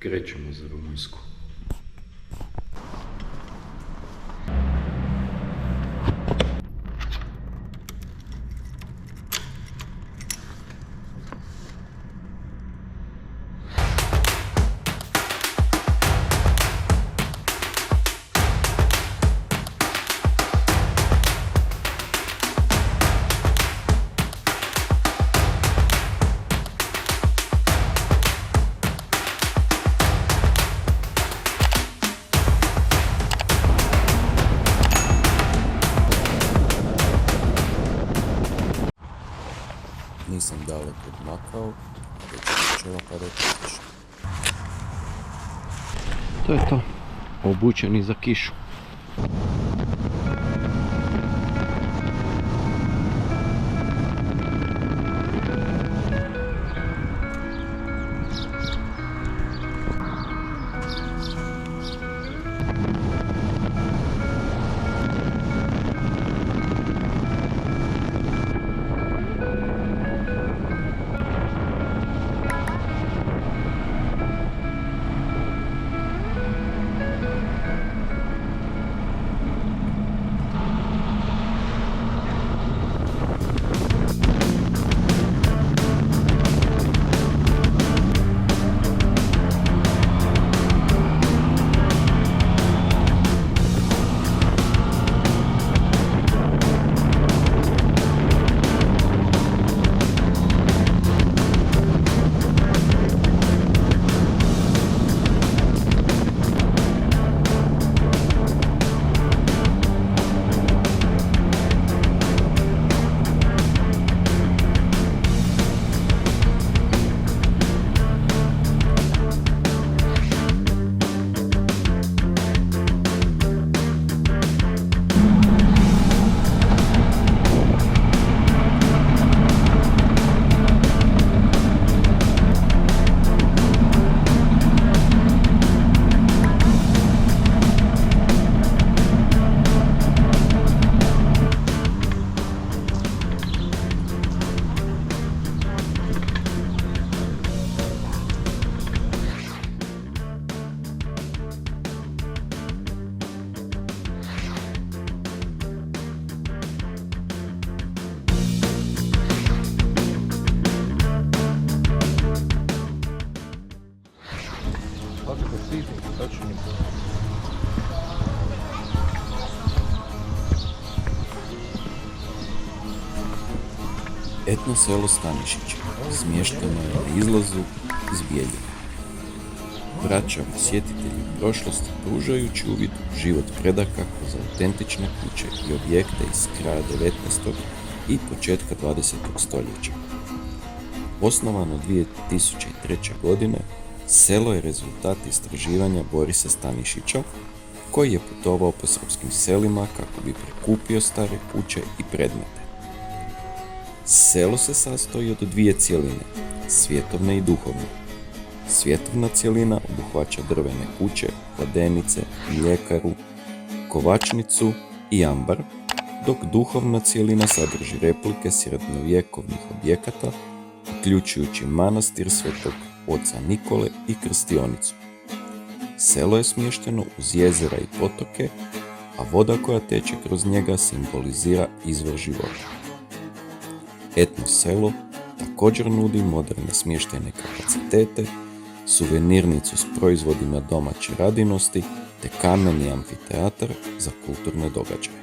krećemo za Rumunjsku. Nisam daleko odmakao, već je počela padati kiša. To je to. Obučeni za kišu. Etno selo Stanišić smješteno je na izlazu iz Bijeljine. Vraćavi sjetitelji prošlosti pružajući uvid u život predaka kroz autentične kuće i objekte iz kraja 19. i početka 20. stoljeća. Osnovano 2003. godine, selo je rezultat istraživanja Borisa Stanišića, koji je putovao po srpskim selima kako bi prikupio stare kuće i predmete. Selo se sastoji od dvije cjeline, svjetovne i duhovne. Svjetovna cjelina obuhvaća drvene kuće, vodenice, mljekaru, kovačnicu i ambar, dok duhovna cjelina sadrži replike srednjovjekovnih objekata, uključujući manastir Svetog oca Nikole i krstionicu. Selo je smješteno uz jezera i potoke, a voda koja teče kroz njega simbolizira izvor života. Etno selo također nudi moderne smještajne kapacitete, suvenirnicu s proizvodima domaće radinosti te kameni amfiteatar za kulturne događaje.